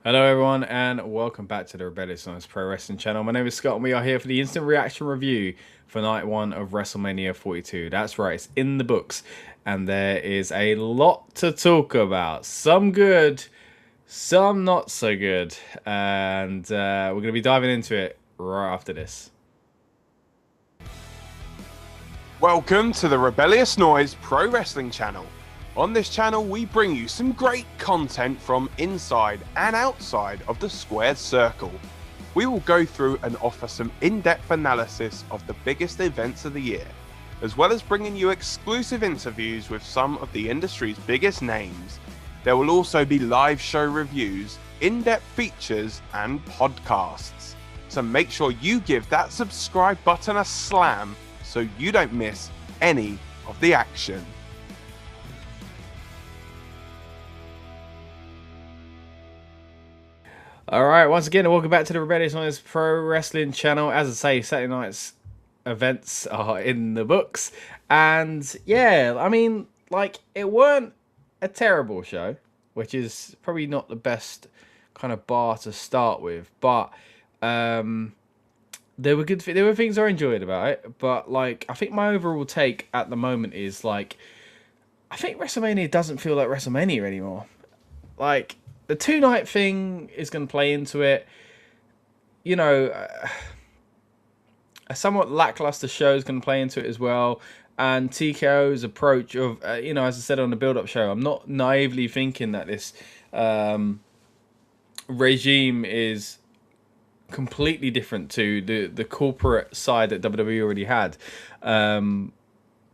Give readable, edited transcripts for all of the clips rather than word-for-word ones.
Hello everyone and welcome back to the Rebellious Noise Pro Wrestling channel. My name is Scott and we are here for the instant reaction review for night one of WrestleMania 42. That's right, it's in the books and there is a lot to talk about. Some good, some not so good, and we're going to be diving into it right after this. Welcome to the Rebellious Noise Pro Wrestling channel. On this channel, we bring you some great content from inside and outside of the squared circle. We will go through and offer some in-depth analysis of the biggest events of the year, as well as bringing you exclusive interviews with some of the industry's biggest names. There will also be live show reviews, in-depth features, and podcasts. So make sure you give that subscribe button a slam so you don't miss any of the action. Alright, once again, welcome back to the Rebellious Noise Pro Wrestling channel. As I say, Saturday night's events are in the books. And yeah, I mean, like, it weren't a terrible show, which is probably not the best kind of bar to start with. But there were good. There were things I enjoyed about it. But like, I think my overall take at the moment is like, I think WrestleMania doesn't feel like WrestleMania anymore. Like, the two-night thing is going to play into it. You know, a somewhat lackluster show is going to play into it as well. And TKO's approach of, you know, as I said on the build-up show, I'm not naively thinking that this regime is completely different to the corporate side that WWE already had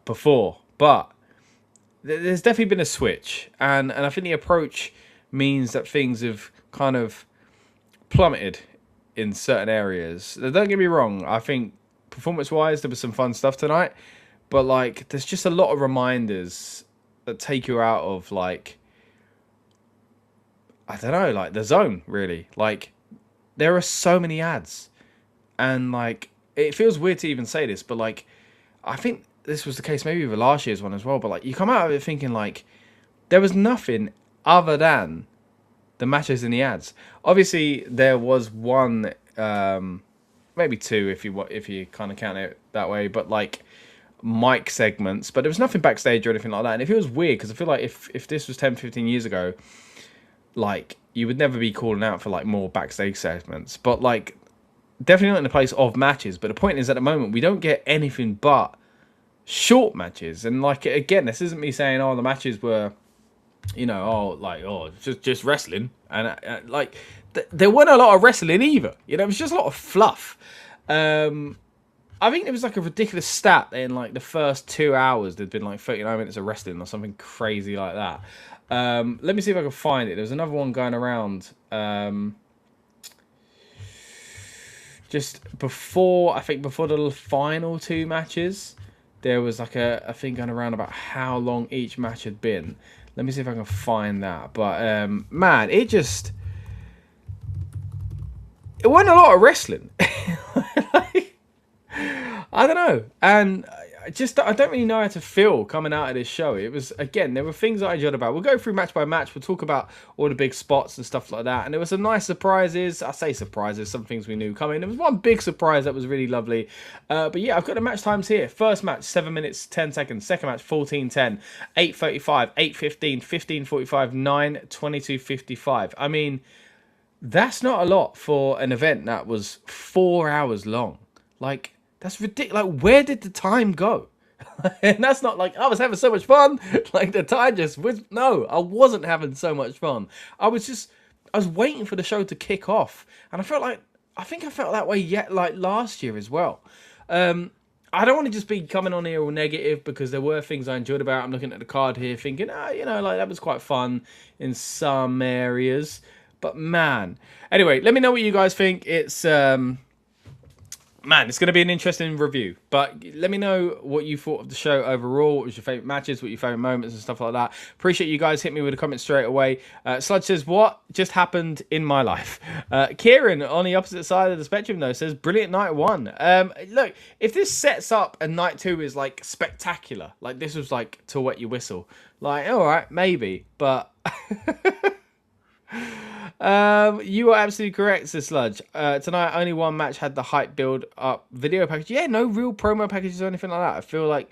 before. But there's definitely been a switch. And I think the approach means that things have kind of plummeted in certain areas. Now, don't get me wrong, I think performance-wise there was some fun stuff tonight, but like there's just a lot of reminders that take you out of, like, I don't know, like the zone, really. Like, there are so many ads, and like it feels weird to even say this, but like I think this was the case maybe with last year's one as well, but like you come out of it thinking like there was nothing other than the matches in the ads. Obviously, there was one, maybe two, if you kind of count it that way. But like mic segments, but there was nothing backstage or anything like that. And it feels weird because I feel like if this was 10, 15 years ago, like you would never be calling out for like more backstage segments. But like definitely not in the place of matches. But the point is, at the moment, we don't get anything but short matches. And like again, this isn't me saying, oh, the matches were, you know, just wrestling, and like there weren't a lot of wrestling either. You know, it was just a lot of fluff. I think there was like a ridiculous stat that in like the first 2 hours there'd been like 39 minutes of wrestling or something crazy like that. Let me see if I can find it. There's another one going around just before, I think before the final two matches, there was like a thing going around about how long each match had been. Let me see if I can find that. But man, it wasn't a lot of wrestling. Like, I don't know, and I don't really know how to feel coming out of this show. It was, again, there were things that I enjoyed about. We'll go through match by match. We'll talk about all the big spots and stuff like that. And there were some nice surprises. I say surprises, some things we knew coming. There was one big surprise that was really lovely. But yeah, I've got the match times here. First match, 7 minutes, 10 seconds. Second match, 14:10, 8:35, 8:15, 15:45, 9:22:55. I mean, that's not a lot for an event that was 4 hours long. Like, that's ridiculous. Like, where did the time go? And that's not like I was having so much fun. Like, the time just was. No, I wasn't having so much fun. I was waiting for the show to kick off, and I think I felt that way yet, like last year as well. I don't want to just be coming on here all negative, because there were things I enjoyed about it. I'm looking at the card here thinking, you know, like that was quite fun in some areas. But man, anyway, let me know what you guys think. It's man, it's going to be an interesting review. But let me know what you thought of the show overall. What was your favourite matches? What your favourite moments and stuff like that? Appreciate you guys. Hit me with a comment straight away. Sludge says, what just happened in my life? Kieran, on the opposite side of the spectrum, though, says, brilliant night one. Look, if this sets up and night two is, like, spectacular, like this was, like, to wet your whistle, like, all right, maybe. But You are absolutely correct, Sir Sludge. Tonight, only one match had the hype build up video package. Yeah, no real promo packages or anything like that. I feel like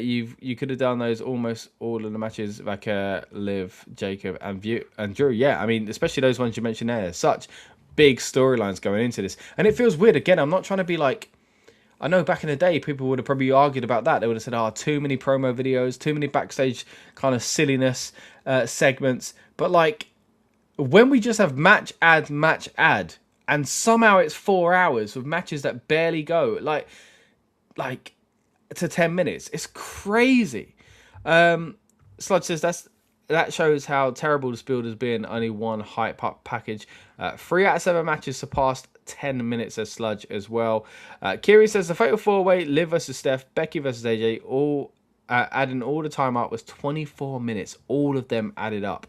you could have done those almost all of the matches, like Liv, Jacob, and Drew. Yeah, I mean, especially those ones you mentioned there. Such big storylines going into this, and it feels weird. Again, I'm not trying to be like. I know back in the day, people would have probably argued about that. They would have said, "Oh, too many promo videos, too many backstage kind of silliness segments." But like, when we just have match ad, and somehow it's 4 hours with matches that barely go like to 10 minutes, it's crazy. Sludge says that shows how terrible this build has been. Only one hype up package. 3 out of 7 matches surpassed 10 minutes as Sludge as well. Kiri says the Fatal 4-Way, Liv versus Steph, Becky versus AJ, all adding all the time up was 24 minutes. All of them added up.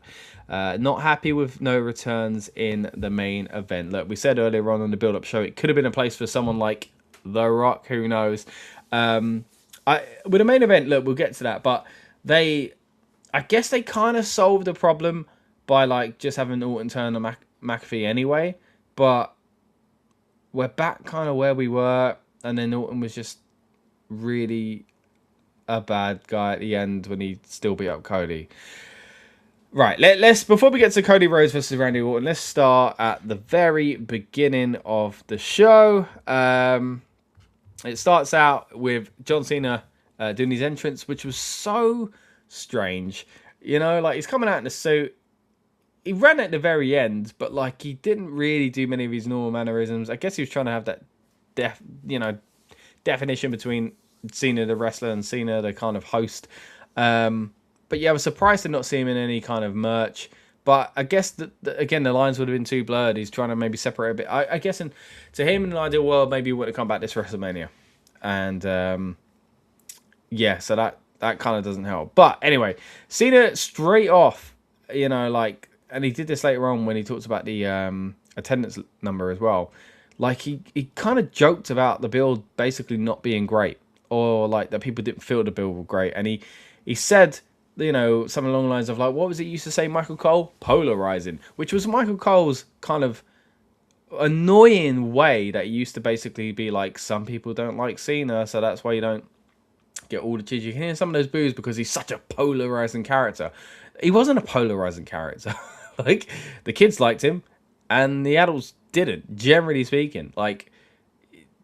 Not happy with no returns in the main event. Look, we said earlier on in the build-up show, it could have been a place for someone like The Rock. Who knows? With the main event, look, we'll get to that. But I guess they kind of solved the problem by like just having Orton turn on McAfee anyway. But we're back kind of where we were, and then Orton was just really a bad guy at the end when he still beat up Cody. Right, let's before we get to Cody Rhodes versus Randy Orton, let's start at the very beginning of the show. It starts out with John Cena doing his entrance, which was so strange. You know, like he's coming out in a suit. He ran at the very end, but like he didn't really do many of his normal mannerisms. I guess he was trying to have that definition between Cena the wrestler and Cena the kind of host. But yeah, I was surprised to not see him in any kind of merch. But I guess again the lines would have been too blurred. He's trying to maybe separate a bit. I guess to him in an ideal world, maybe he would have come back this WrestleMania. And yeah, so that kind of doesn't help. But anyway, Cena straight off, you know, like, and he did this later on when he talks about the attendance number as well. Like he kind of joked about the build basically not being great, or like that people didn't feel the build was great, and he said, you know, something along the lines of like, what was it you used to say, Michael Cole? Polarizing, which was Michael Cole's kind of annoying way that he used to basically be like, some people don't like Cena, so that's why you don't get all the cheers. You can hear some of those boos because he's such a polarizing character. He wasn't a polarizing character. Like, the kids liked him and the adults didn't, generally speaking. Like,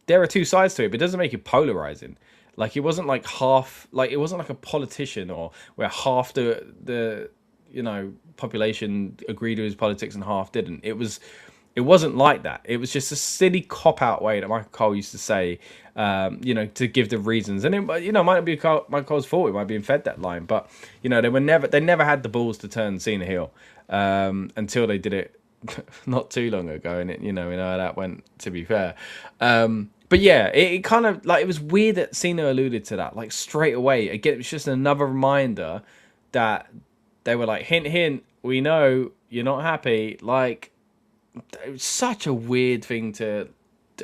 there are two sides to it, but it doesn't make it polarizing. Like, it wasn't like half, like, it wasn't like a politician or where half the you know, population agreed with his politics and half didn't. It wasn't like that. It was just a silly cop-out way that Michael Cole used to say, you know, to give the reasons. And it, you know, might not be Michael Cole's fault. It might be fed that line, but you know, they never had the balls to turn Cena heel until they did it not too long ago. And you know how that went. To be fair, but yeah, it kind of like, it was weird that Cena alluded to that like straight away. Again, it was just another reminder that they were like, hint, hint. We know you're not happy. Like, it was such a weird thing to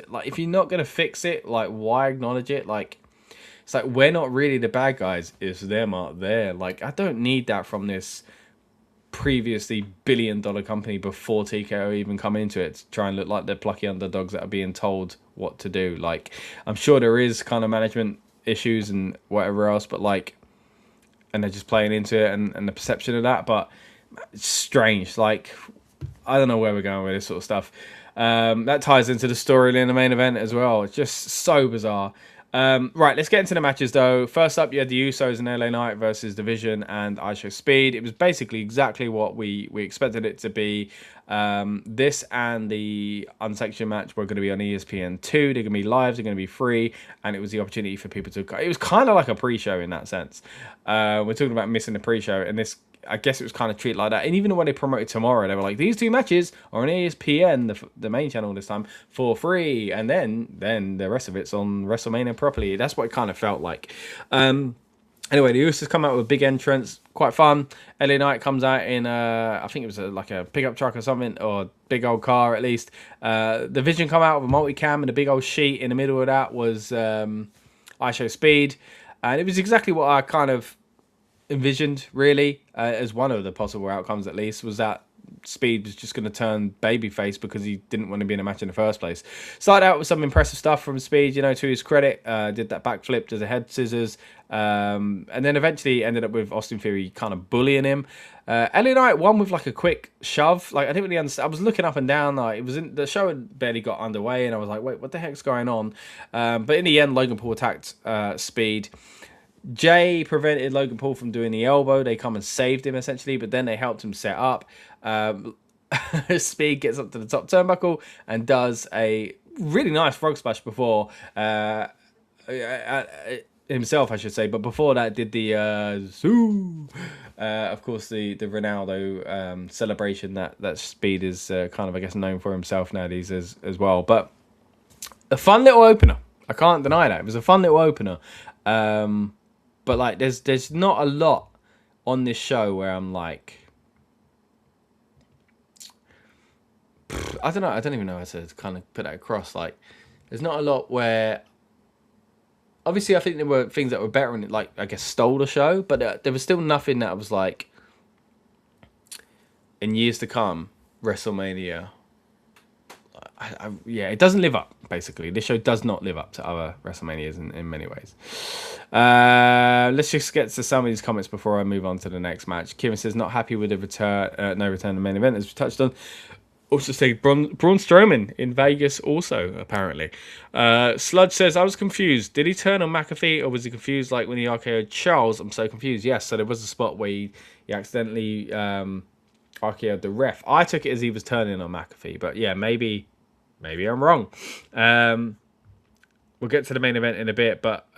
like, if you're not going to fix it, like, why acknowledge it? Like, it's like, we're not really the bad guys, it's them out there. Like, I don't need that from this previously billion-dollar company before TKO even come into it to try and look like they're plucky underdogs that are being told what to do. Like, I'm sure there is kind of management issues and whatever else, but like, and they're just playing into it and the perception of that, but it's strange. Like, I don't know where we're going with this sort of stuff. That ties into the story in the main event as well. It's just so bizarre. Right, let's get into the matches though. First up, you had the Usos and LA Knight versus Division and IShowSpeed. It was basically exactly what we expected it to be. This and the unsanctioned match were going to be on ESPN2. They're going to be live, they're going to be free, and it was the opportunity for people to... It was kind of like a pre-show in that sense. We're talking about missing the pre-show, and this... I guess it was kind of treated like that. And even when they promoted tomorrow, they were like, these two matches are on ESPN, the main channel this time, for free. And then the rest of it's on WrestleMania properly. That's what it kind of felt like. Anyway, the Usos come out with a big entrance. Quite fun. LA Knight comes out in, I think it was like a pickup truck or something, or big old car at least. The Vision come out with a multicam, and a big old sheet in the middle of that was IShowSpeed. And it was exactly what I kind of envisioned, really, as one of the possible outcomes at least, was that Speed was just going to turn babyface because he didn't want to be in a match in the first place. Started out with some impressive stuff from Speed, to his credit. Did that backflip, did the head scissors, and then eventually ended up with Austin Theory kind of bullying him. LA Knight won with like a quick shove. Like I didn't really understand. I was looking up and down. Like it was the show had barely got underway, and I was like, wait, what the heck's going on? But in the end, Logan Paul attacked Speed. Jay prevented Logan Paul from doing the elbow. They come and saved him essentially, but then they helped him set up. Speed gets up to the top turnbuckle and does a really nice frog splash before himself, I should say. But before that, did the zoo. Of course, the Ronaldo celebration that Speed is kind of, I guess, known for himself nowadays as well. But a fun little opener. I can't deny that. It was a fun little opener. But like, there's not a lot on this show where I'm like, I don't know. I don't even know how to kind of put that across. Like, there's not a lot where. Obviously, I think there were things that were better and, like, I guess, stole the show. But there was still nothing that I was like, in years to come, WrestleMania. Yeah, it doesn't live up, basically. This show does not live up to other WrestleManias in many ways. Let's just get to some of these comments before I move on to the next match. Kieran says, not happy with the no return to the main event, as we touched on. Also say Braun Strowman in Vegas also, apparently. Sludge says, I was confused. Did he turn on McAfee or was he confused like when he RKO'd Charles? I'm so confused. Yes, so there was a spot where he accidentally RKO'd the ref. I took it as he was turning on McAfee, but yeah, maybe I'm wrong. We'll get to the main event in a bit, but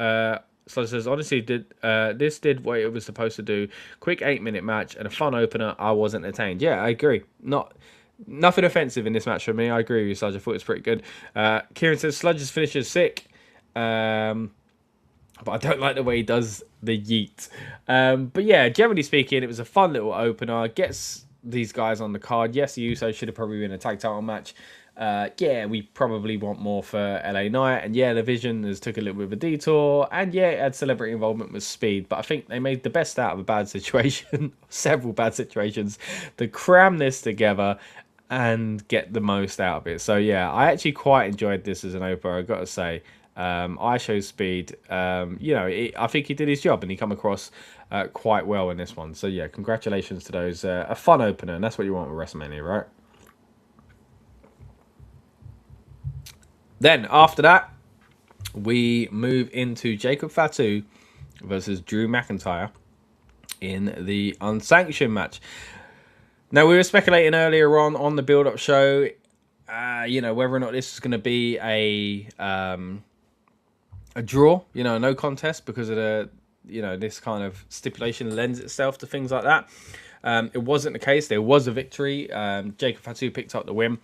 Sludge says, honestly, this did what it was supposed to do. Quick 8-minute match and a fun opener. I wasn't entertained. Yeah, I agree. Nothing offensive in this match for me. I agree with you, Sludge. I thought it was pretty good. Kieran says, Sludge's finish is sick. But I don't like the way he does the yeet. But yeah, generally speaking, it was a fun little opener. Gets these guys on the card. Yes, the Usos should have probably been a tag title match. Yeah, we probably want more for LA Knight. And yeah, the Vision has took a little bit of a detour. And yeah, it had celebrity involvement with Speed. But I think they made the best out of a bad situation. Several bad situations. To cram this together and get the most out of it. So yeah, I actually quite enjoyed this as an opener, I've got to say. IShowSpeed, I think he did his job and he come across quite well in this one. So yeah, congratulations to those. A fun opener, and that's what you want with WrestleMania, right? Then after that, we move into Jacob Fatu versus Drew McIntyre in the unsanctioned match. Now, we were speculating earlier on the build-up show, whether or not this was going to be a draw, no contest, because of the, this kind of stipulation lends itself to things like that. It wasn't the case. There was a victory. Jacob Fatu picked up the win.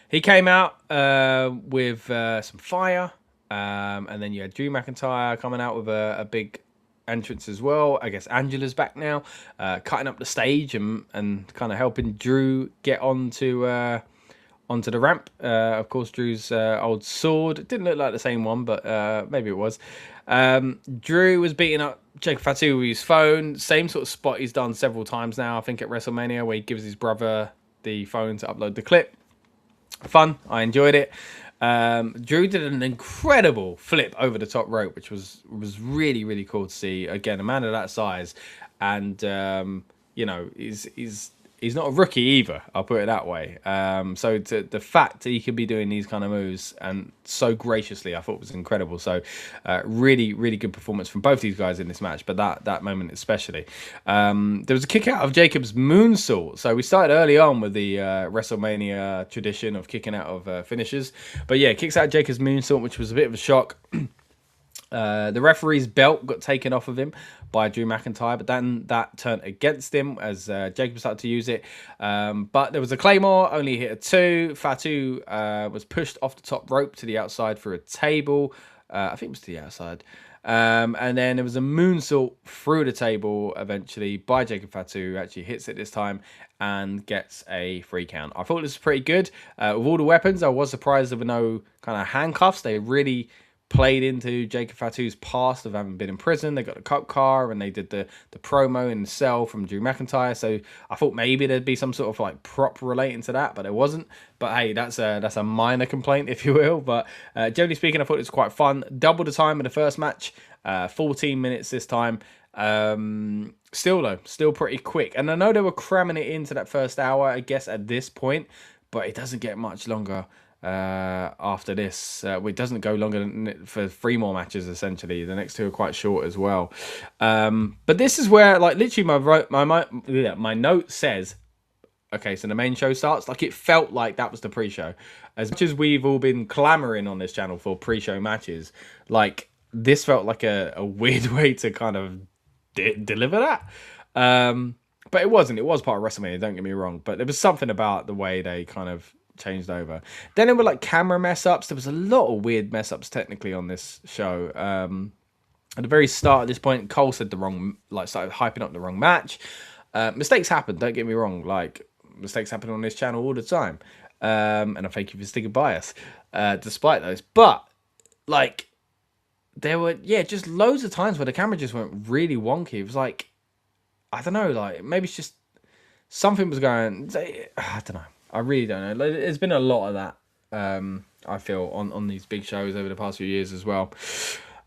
He came out with some fire, and then you had Drew McIntyre coming out with a big entrance as well. I guess Angela's back now, cutting up the stage and kind of helping Drew get onto the ramp. Of course, Drew's old sword didn't look like the same one, but maybe it was. Drew was beating up Jacob Fatu with his phone. Same sort of spot he's done several times now, I think, at WrestleMania, where he gives his brother the phone to upload the clip. Fun. I enjoyed it. Drew did an incredible flip over the top rope, which was really, really cool to see. Again, a man of that size, and he's not a rookie either. I'll put it that way. So the fact that he could be doing these kind of moves and so graciously, I thought was incredible. So really, really good performance from both these guys in this match, but that moment especially. There was a kick out of Jacob's moonsault. So we started early on with the WrestleMania tradition of kicking out of finishers. But yeah, kicks out Jacob's moonsault, which was a bit of a shock. The referee's belt got taken off of him by Drew McIntyre, but then that turned against him as Jacob started to use it. But there was a Claymore, only hit a 2. Fatu was pushed off the top rope to the outside for a table. I think it was to the outside. And then there was a moonsault through the table eventually by Jacob Fatu, who actually hits it this time and gets a 3 count. I thought this was pretty good. With all the weapons, I was surprised there were no kind of handcuffs. They really played into Jacob Fatu's past of having been in prison. They got the cop car, and they did the promo in the cell from Drew McIntyre. So I thought maybe there'd be some sort of like prop relating to that, but there wasn't. But hey, that's a minor complaint, if you will. But generally speaking, I thought it was quite fun. Double the time of the first match, 14 minutes this time. Still pretty quick. And I know they were cramming it into that first hour, I guess, at this point, but it doesn't get much longer after this. It doesn't go longer than for 3 more matches, essentially. The next 2 are quite short as well. But this is where, like, literally my note says, okay, so the main show starts. Like, it felt like that was the pre-show. As much as we've all been clamoring on this channel for pre-show matches, like, this felt like a weird way to kind of deliver that. But it wasn't. It was part of WrestleMania, don't get me wrong. But there was something about the way they kind of changed over. Then there were like camera mess ups. There was a lot of weird mess ups technically on this show. At the very start, at this point, Cole said started hyping up the wrong match. Mistakes happen, don't get me wrong. Like, mistakes happen on this channel all the time. And I thank you for sticking by us, despite those. But, like, there were, just loads of times where the camera just went really wonky. It was like, I don't know, like, maybe it's just something was going, I don't know. I really don't know. There's been a lot of that, I feel, on these big shows over the past few years as well.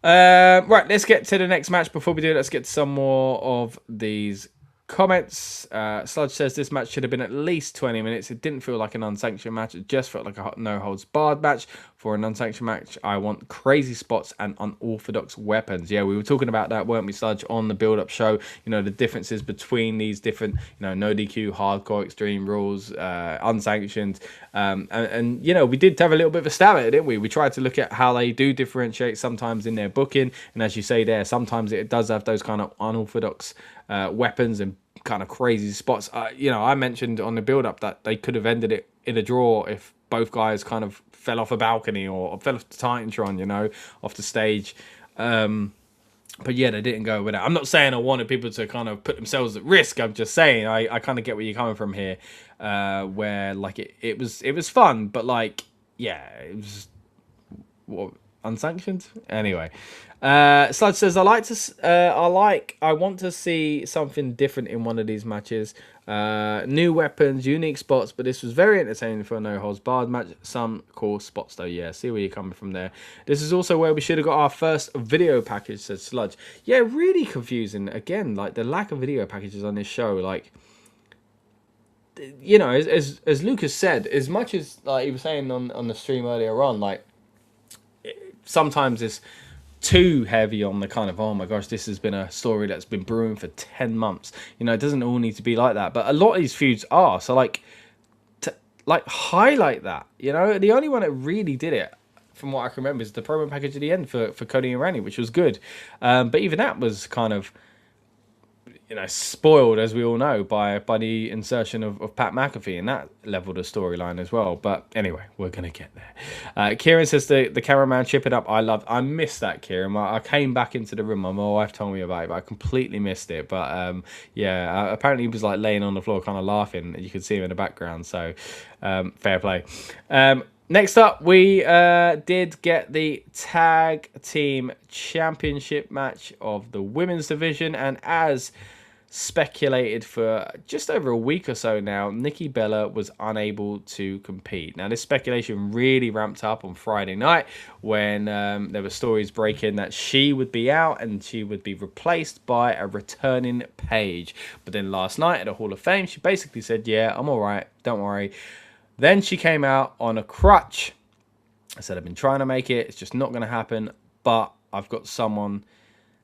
Right, let's get to the next match. Before we do, let's get to some more of these comments. Sludge says this match should have been at least 20 minutes. It didn't feel like an unsanctioned match. It just felt like a no-holds-barred match. For an unsanctioned match, I want crazy spots and unorthodox weapons. Yeah, we were talking about that, weren't we, Sludge, on the build-up show? You know, the differences between these different, no DQ, hardcore, extreme rules, unsanctioned. And, you know, we did have a little bit of a stab at it, didn't we? We tried to look at how they do differentiate sometimes in their booking. And as you say there, sometimes it does have those kind of unorthodox weapons and kind of crazy spots. I mentioned on the build-up that they could have ended it in a draw if both guys kind of fell off a balcony or fell off the Titantron, off the stage. But yeah, they didn't go with that. I'm not saying I wanted people to kind of put themselves at risk. I'm just saying I kind of get where you're coming from here, where like it was fun, but like it was unsanctioned anyway. Sludge says I want to see something different in one of these matches. New weapons, unique spots, but this was very entertaining for a no-holds-barred match. Some cool spots though. Yeah, see where you're coming from there. This is also where we should have got our first video package, says Sludge. Yeah, really confusing. Again, like the lack of video packages on this show. Like, as Lucas said, as much as like he was saying on the stream earlier on, like sometimes it's too heavy on the kind of, oh my gosh, this has been a story that's been brewing for 10 months. It doesn't all need to be like that. But a lot of these feuds are. So, highlight that. The only one that really did it, from what I can remember, is the promo package at the end for Cody and Randy, which was good. But even that was kind of, spoiled, as we all know, by the insertion of Pat McAfee, and that leveled the storyline as well. But anyway, we're going to get there. Kieran says the cameraman chip it up. I missed that, Kieran. I came back into the room. My wife told me about it, but I completely missed it. But apparently he was like laying on the floor kind of laughing. You could see him in the background. So fair play. Next up, we did get the Tag Team Championship match of the women's division, and as speculated for just over a week or so now, Nikki Bella was unable to compete. Now, this speculation really ramped up on Friday night when there were stories breaking that she would be out and she would be replaced by a returning Paige. But then last night at the Hall of Fame, she basically said, yeah, I'm all right, don't worry. Then she came out on a crutch. I said, I've been trying to make it. It's just not going to happen. But I've got someone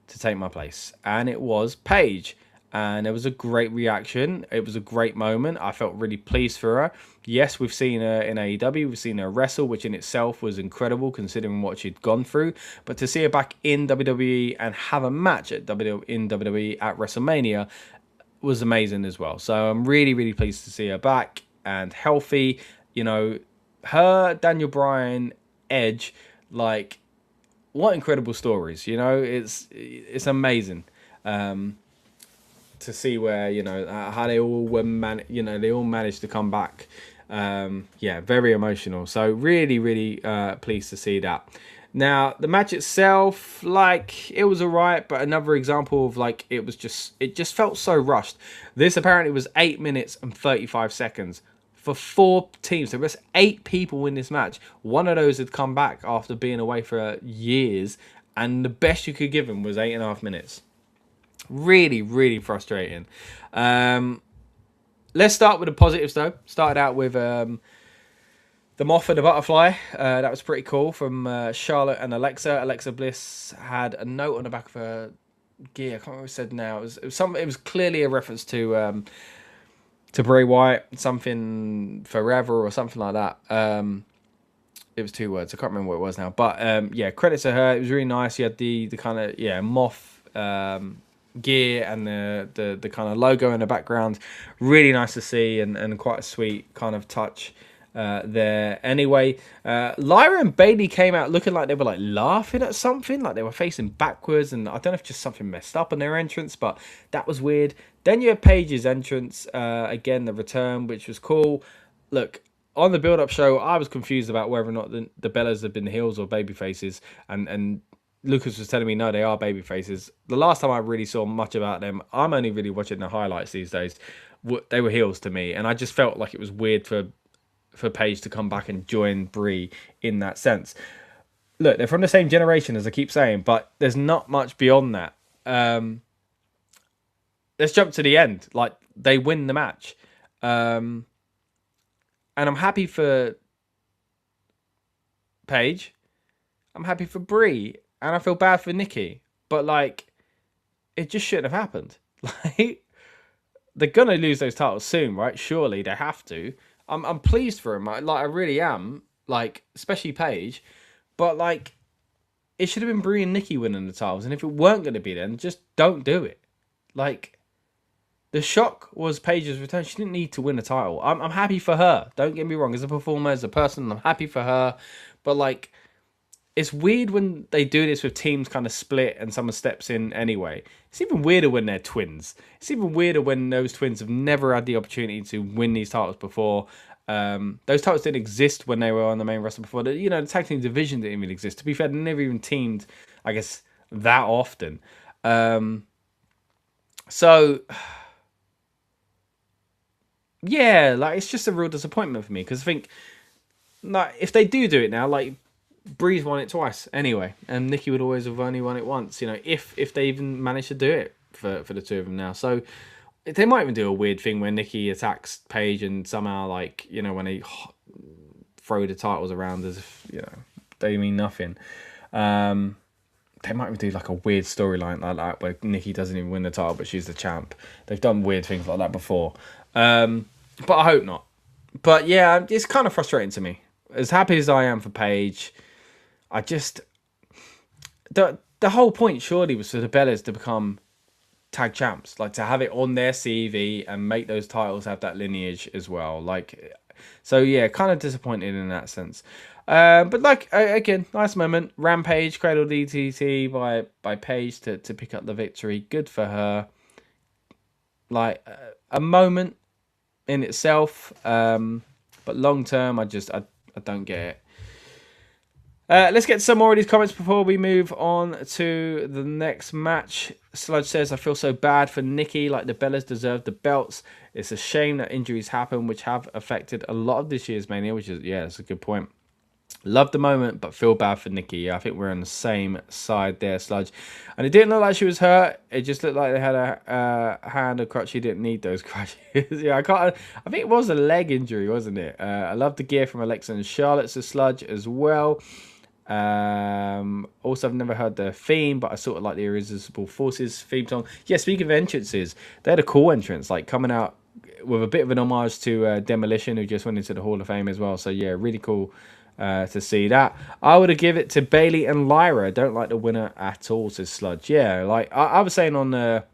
to take my place. And it was Paige. And there was a great reaction. It was a great moment. I felt really pleased for her. Yes, we've seen her in AEW. We've seen her wrestle, which in itself was incredible considering what she'd gone through. But to see her back in WWE and have a match in WWE at WrestleMania was amazing as well. So I'm really, really pleased to see her back and healthy. Her, Daniel Bryan, Edge, like, what incredible stories. It's amazing to see where how they all were they all managed to come back. Very emotional. So really, really pleased to see that. Now, the match itself, like, it was alright, but another example of, like, it just felt so rushed. This apparently was 8 minutes and 35 seconds for 4 teams. There was 8 people in this match. One of those had come back after being away for years, and the best you could give them was 8.5 minutes. Really, really frustrating. Let's start with the positives, though. Started out with the Moth and the Butterfly. That was pretty cool from Charlotte and Alexa. Alexa Bliss had a note on the back of her gear. I can't remember what it said now. It was clearly a reference to Bray Wyatt, something forever or something like that. It was 2 words. I can't remember what it was now. But yeah, credit to her. It was really nice. You had the kind of Moth gear and the kind of logo in the background. Really nice to see and quite a sweet kind of touch there. Anyway, Lyra and Bayley came out looking like they were like laughing at something, like they were facing backwards, and I don't know if just something messed up in their entrance, but that was weird. Then you had Paige's entrance, again, the return, which was cool. Look, on the build-up show, I was confused about whether or not the Bellas had been heels or baby faces, and Lucas was telling me, no, they are baby faces. The last time I really saw much about them, I'm only really watching the highlights these days, they were heels to me, and I just felt like it was weird for Paige to come back and join Brie in that sense. Look, they're from the same generation, as I keep saying, but there's not much beyond that. Let's jump to the end. Like, they win the match. And I'm happy for Paige. I'm happy for Brie. And I feel bad for Nikki. But, like, it just shouldn't have happened. Like, they're going to lose those titles soon, right? Surely they have to. I'm pleased for him. I really am. Like, especially Paige. But, like, it should have been Brie and Nikki winning the titles. And if it weren't going to be then, just don't do it. Like, the shock was Paige's return. She didn't need to win a title. I'm happy for her. Don't get me wrong. As a performer, as a person, I'm happy for her. But, like, it's weird when they do this with teams kind of split and someone steps in anyway. It's even weirder when they're twins. It's even weirder when those twins have never had the opportunity to win these titles before. Those titles didn't exist when they were on the main roster before. The tag team division didn't even exist. To be fair, they never even teamed, I guess, that often. So, yeah, like, it's just a real disappointment for me. Because I think, like, if they do it now, like, Bree's won it twice anyway, and Nikki would always have only won it once, if they even manage to do it for the two of them now. So they might even do a weird thing where Nikki attacks Paige and somehow, like, when they throw the titles around as if, they mean nothing. They might even do like a weird storyline like that where Nikki doesn't even win the title but she's the champ. They've done weird things like that before. But I hope not. But yeah, it's kind of frustrating to me. As happy as I am for Paige, I just... The whole point surely was for the Bellas to become tag champs. Like, to have it on their CV and make those titles have that lineage as well. Like, so yeah, kind of disappointed in that sense. But like, again, nice moment. Rampage, Cradle DTT by Paige to pick up the victory. Good for her. Like, a moment in itself. But long term, I don't get it. Let's get some more of these comments before we move on to the next match. Sludge says, I feel so bad for Nikki, like the Bellas deserve the belts. It's a shame that injuries happen, which have affected a lot of this year's Mania, which is, yeah, that's a good point. Love the moment, but feel bad for Nikki. Yeah, I think we're on the same side there, Sludge. And it didn't look like she was hurt. It just looked like they had a hand or crutch. She didn't need those crutches. Yeah, I think it was a leg injury, wasn't it? I love the gear from Alexa and Charlotte's a Sludge as well. Also, I've never heard the theme, but I sort of like the Irresistible Forces theme song. Yeah, speaking of entrances, they had a cool entrance, like coming out with a bit of an homage to Demolition, who just went into the Hall of Fame as well. So yeah, really cool to see that. I would have give it to Bayley and Lyra. I don't like the winner at all, says Sludge. Yeah, like I was saying on the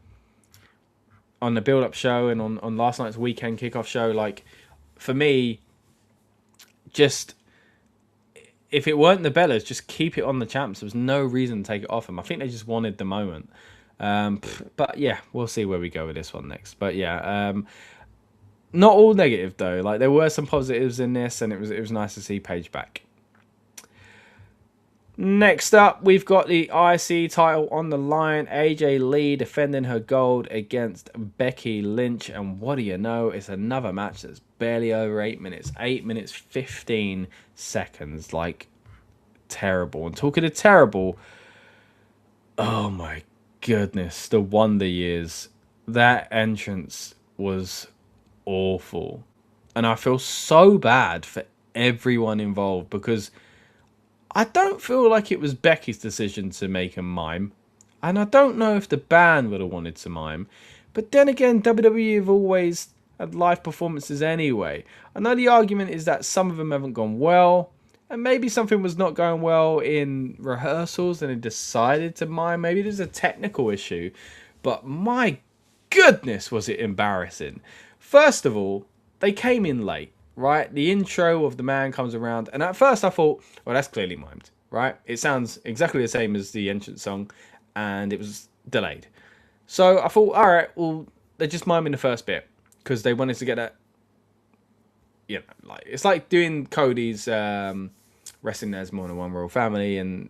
build-up show and on last night's weekend kickoff show, like, for me, just... if it weren't the Bellas, just keep it on the champs. There was no reason to take it off them. I think they just wanted the moment. But yeah, we'll see where we go with this one next. But yeah, not all negative though. Like, there were some positives in this, and it was nice to see Paige back. Next up, we've got the IC title on the line. AJ Lee defending her gold against Becky Lynch. And what do you know? It's another match that's barely over 8 minutes. 8 minutes, 15 seconds. Like, terrible. And talking of terrible, oh my goodness. The Wonder Years. That entrance was awful. And I feel so bad for everyone involved because I don't feel like it was Becky's decision to make a mime. And I don't know if the band would have wanted to mime. But then again, WWE have always had live performances anyway. I know the argument is that some of them haven't gone well. And maybe something was not going well in rehearsals and they decided to mime. Maybe there's a technical issue. But my goodness, was it embarrassing. First of all, they came in late. Right, the intro of the man comes around, and at first I thought, well, that's clearly mimed, right? It sounds exactly the same as the entrance song, and it was delayed. So I thought, all right, well, they're just miming the first bit because they wanted to get that. You know, like it's like doing Cody's wrestling. There's more than one royal family, and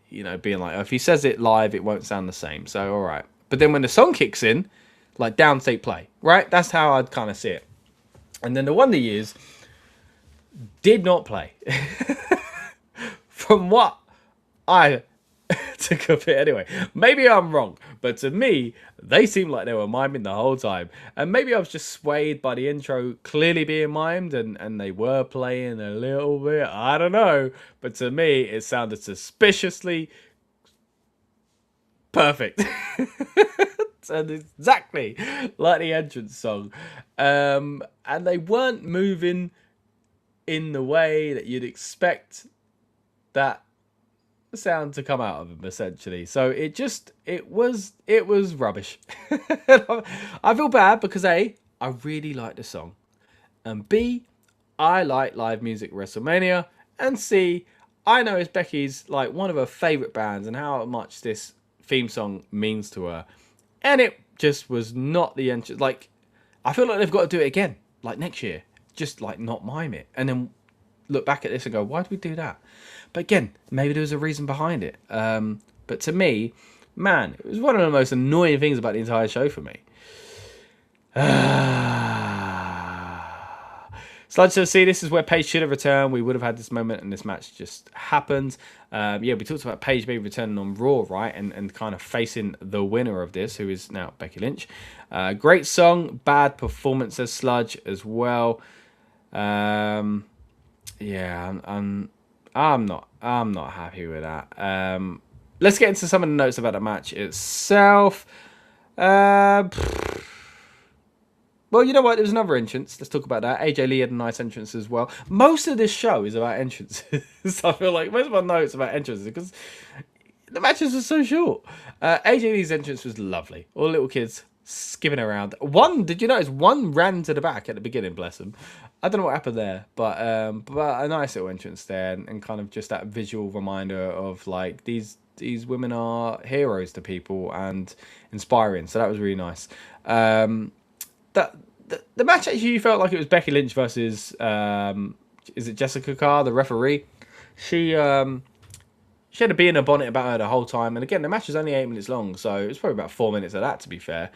you know, being like, oh, if he says it live, it won't sound the same. So all right, but then when the song kicks in, like downstate play, right? That's how I'd kind of see it. And then the Wonder Years did not play. From what I took of it anyway. Maybe I'm wrong, but to me, they seemed like they were miming the whole time. And maybe I was just swayed by the intro clearly being mimed and they were playing a little bit. I don't know. But to me, it sounded suspiciously perfect. And exactly like the entrance song. And they weren't moving in the way that you'd expect that sound to come out of them, essentially. So it was rubbish. I feel bad because A, I really like the song. And B, I like live music WrestleMania. And C, I know it's Becky's like one of her favourite bands and how much this theme song means to her. And it just was not the entrance. Like, I feel like they've got to do it again, like next year. Just like not mime it. And then look back at this and go, why did we do that? But again, maybe there was a reason behind it. But to me, man, it was one of the most annoying things about the entire show for me. Sludge to see, this is where Paige should have returned. We would have had this moment and this match just happened. Yeah, we talked about Paige maybe returning on Raw, right? And kind of facing the winner of this, who is now Becky Lynch. Great song, bad performance, says Sludge as well. Yeah, I'm not happy with that. Let's get into some of the notes about the match itself. Well, you know what? There was another entrance. Let's talk about that. AJ Lee had a nice entrance as well. Most of this show is about entrances. So I feel like most of my notes about entrances because the matches were so short. AJ Lee's entrance was lovely. All the little kids skipping around. Did you notice one ran to the back at the beginning? Bless him. I don't know what happened there, but a nice little entrance there, and kind of just that visual reminder of like these women are heroes to people and inspiring. So that was really nice. The match actually felt like it was Becky Lynch versus is it Jessica Carr, the referee? She had a bee in her bonnet about her the whole time, and again the match was only 8 minutes long, so it was probably about 4 minutes of that, to be fair.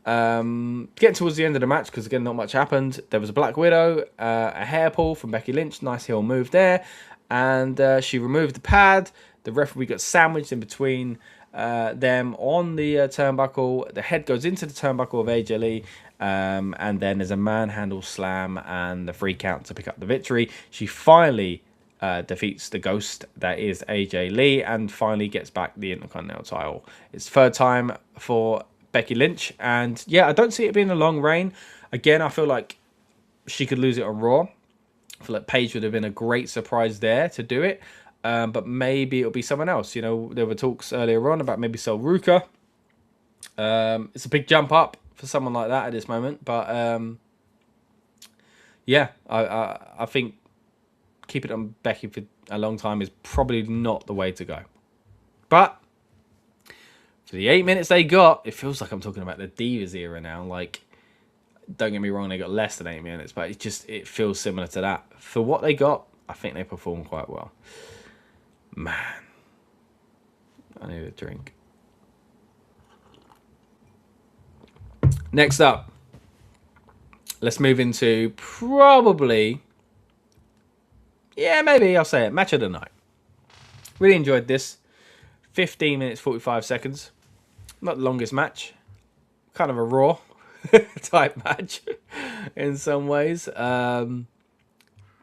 Getting towards the end of the match, because again not much happened. There was a Black Widow, a hair pull from Becky Lynch, nice heel move there, and she removed the pad. The referee got sandwiched in between them on the turnbuckle. The head goes into the turnbuckle of AJ Lee, and then there's a manhandle slam and the 3 count to pick up the victory. She finally defeats the ghost that is AJ Lee and finally gets back the Intercontinental title. It's third time for Becky Lynch, and yeah, I don't see it being a long reign. Again, I feel like she could lose it on Raw. I feel like Paige would have been a great surprise there to do it. But maybe it'll be someone else. You know, there were talks earlier on about maybe Sol Ruka. It's a big jump up for someone like that at this moment. But yeah, I think keeping it on Becky for a long time is probably not the way to go. But for the 8 minutes they got, it feels like I'm talking about the Divas era now. Like, don't get me wrong, they got less than 8 minutes, but it feels similar to that. For what they got, I think they performed quite well. Man, I need a drink. Next up, let's move into probably, maybe I'll say it, match of the night. Really enjoyed this. 15 minutes, 45 seconds. Not the longest match. Kind of a Raw type match in some ways. Getting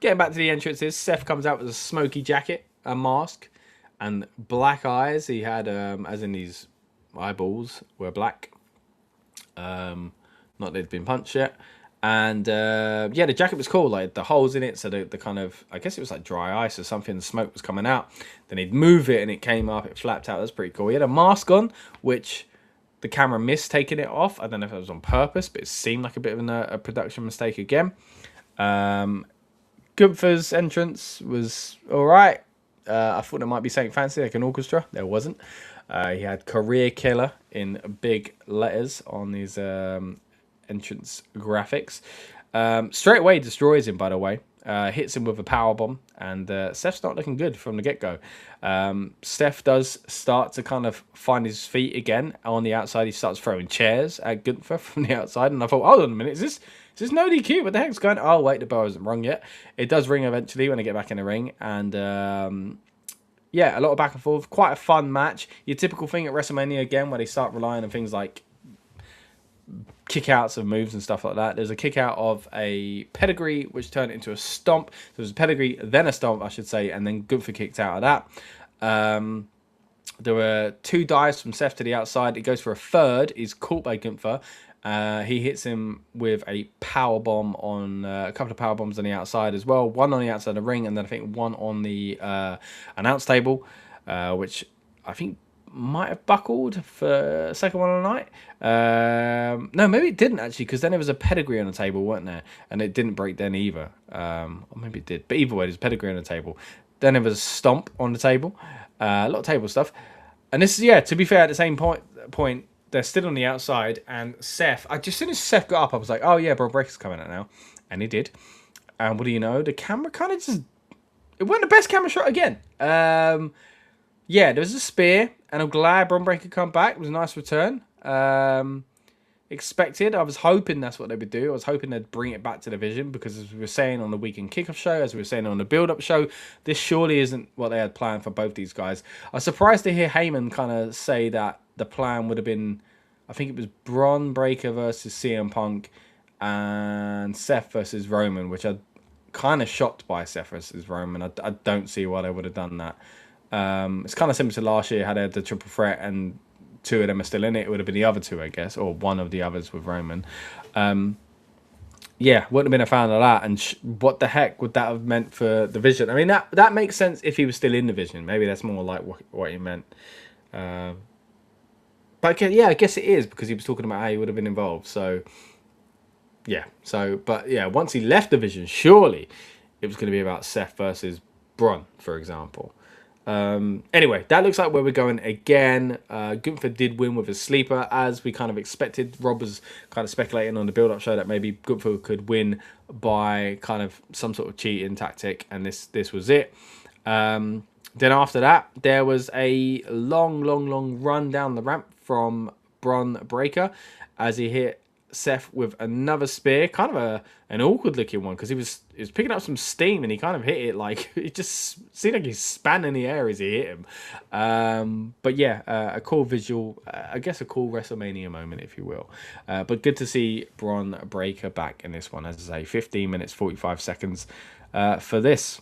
back to the entrances, Seth comes out with a smoky jacket, a mask, and black eyes. He had, as in his eyeballs were black. Not they'd been punched yet. And the jacket was cool, like the holes in it, so the kind of, I guess it was like dry ice or something, the smoke was coming out. Then he'd move it and it came up, it flapped out. That's pretty cool. He had a mask on, which the camera missed taking it off. I don't know if it was on purpose, but it seemed like a bit of a production mistake again. Gunther's entrance was alright. I thought there might be something fancy, like an orchestra. There wasn't. He had career killer in big letters on his entrance graphics. Straight away destroys him, by the way. Hits him with a powerbomb, and Seth's not looking good from the get-go. Seth does start to kind of find his feet again on the outside. He starts throwing chairs at Gunther from the outside, and I thought, hold on a minute, is this no DQ? What the heck's going on? Oh, wait, the bell isn't rung yet. It does ring eventually when I get back in the ring, and a lot of back and forth. Quite a fun match. Your typical thing at WrestleMania again, where they start relying on things like kick-outs of moves and stuff like that. There's a kick-out of a pedigree, which turned into a stomp. So there was a pedigree, then a stomp, I should say, and then Gunther kicked out of that. There were 2 dives from Seth to the outside. It goes for a third. He's caught by Gunther. He hits him with a power bomb on a couple of power bombs on the outside as well. One on the outside of the ring, and then I think one on the announce table, which I think might have buckled for the second one of the night. No, maybe it didn't actually, because then there was a pedigree on the table, weren't there? And it didn't break then either. Or maybe it did. But either way, there's a pedigree on the table. Then there was a stomp on the table. A lot of table stuff. And this is, to be fair, at the same point, they're still on the outside, and Seth, as soon as Seth got up, I was like, oh yeah, Bron Breakker's coming out now. And he did. And what do you know? The camera kind of just, it wasn't the best camera shot again. There was a spear, and I'm glad Bron Breakker come back. It was a nice return. Expected. I was hoping that's what they would do. I was hoping they'd bring it back to the Division, because as we were saying on the Weekend Kickoff show, as we were saying on the build-up show, this surely isn't what they had planned for both these guys. I was surprised to hear Heyman kind of say that the plan would have been, I think it was Bron Breakker versus CM Punk and Seth versus Roman, which I'm kind of shocked by Seth versus Roman. I don't see why they would have done that. It's kind of similar to last year, how they had the triple threat and 2 of them are still in it. It would have been the other 2, I guess, or one of the others with Roman. Wouldn't have been a fan of that. And what the heck would that have meant for the Vision? I mean, that makes sense if he was still in the Vision. Maybe that's more like what he meant. But I guess it is, because he was talking about how he would have been involved. Once he left the Vision, surely it was going to be about Seth versus Bron, for example. Anyway, that looks like where we're going again. Gunther did win with a sleeper, as we kind of expected. Rob was kind of speculating on the build-up show that maybe Gunther could win by kind of some sort of cheating tactic, and this was it. Then after that, there was a long run down the ramp from Bron Breakker as he hit Seth with another spear, kind of an awkward looking one, because he was picking up some steam and he kind of hit it like, it just seemed like he span in the air as he hit him. A cool visual, I guess a cool WrestleMania moment, if you will. But good to see Bron Breakker back in this one, as I say, 15 minutes 45 seconds for this.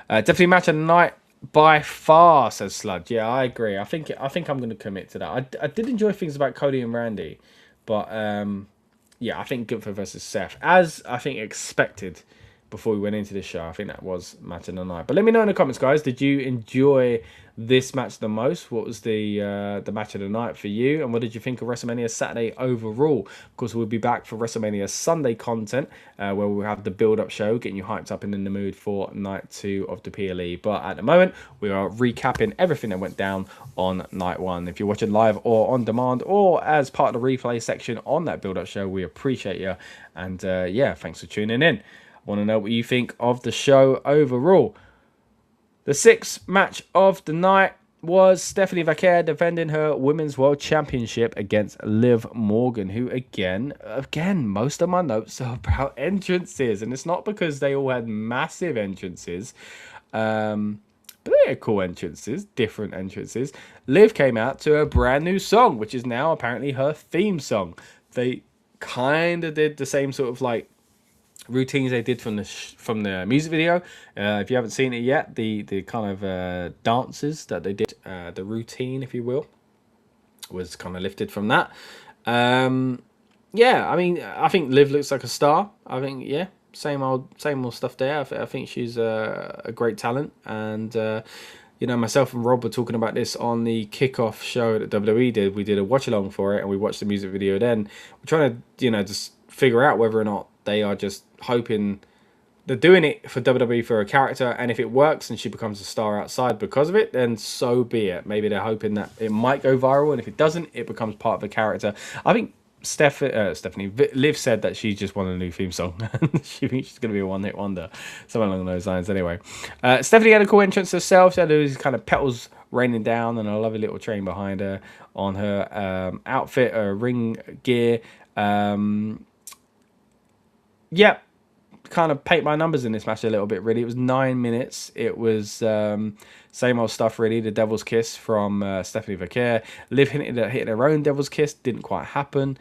Definitely match of the night by far, says Sludge. Yeah, I agree. I think I'm going to commit to that. I did enjoy things about Cody and Randy, but I think Gunther versus Seth, as I think expected before we went into this show. I think that was match of the night. But let me know in the comments, guys. Did you enjoy this match the most? What was the match of the night for you? And what did you think of WrestleMania Saturday overall? Of course, we'll be back for WrestleMania Sunday content, where we'll have the build-up show, getting you hyped up and in the mood for night 2 of the PLE. But at the moment, we are recapping everything that went down on night 1. If you're watching live or on demand, or as part of the replay section on that build-up show, we appreciate you. And thanks for tuning in. I want to know what you think of the show overall. The 6th match of the night, was Stephanie Vaquer defending her Women's World Championship against Liv Morgan, who again, most of my notes are about entrances, and it's not because they all had massive entrances, but they had cool entrances, different entrances. Liv came out to a brand new song, which is now apparently her theme song. They kind of did the same sort of like routines they did from the music video. If you haven't seen it yet, the kind of dances that they did, the routine, if you will, was kind of lifted from that. Yeah, I mean, I think Liv looks like a star. I think, yeah, same old stuff there. I think she's a great talent, and you know, myself and Rob were talking about this on the kickoff show that WWE did. We did a watch along for it, and we watched the music video. Then we're trying to, you know, just figure out whether or not they are just hoping they're doing it for WWE for a character, and if it works and she becomes a star outside because of it, then so be it. Maybe they're hoping that it might go viral, and if it doesn't, it becomes part of the character. I think Liv said that she just wanted a new theme song. She thinks she's going to be a one-hit wonder, something along those lines. Anyway, Stephanie had a cool entrance herself. She had those kind of petals raining down, and a lovely little train behind her on her outfit, her ring gear. Yep, kind of paint my numbers in this match a little bit, really. It was 9 minutes. It was same old stuff, really. The Devil's Kiss from Stephanie Vaquer. Liv hitting her own Devil's Kiss. Didn't quite happen.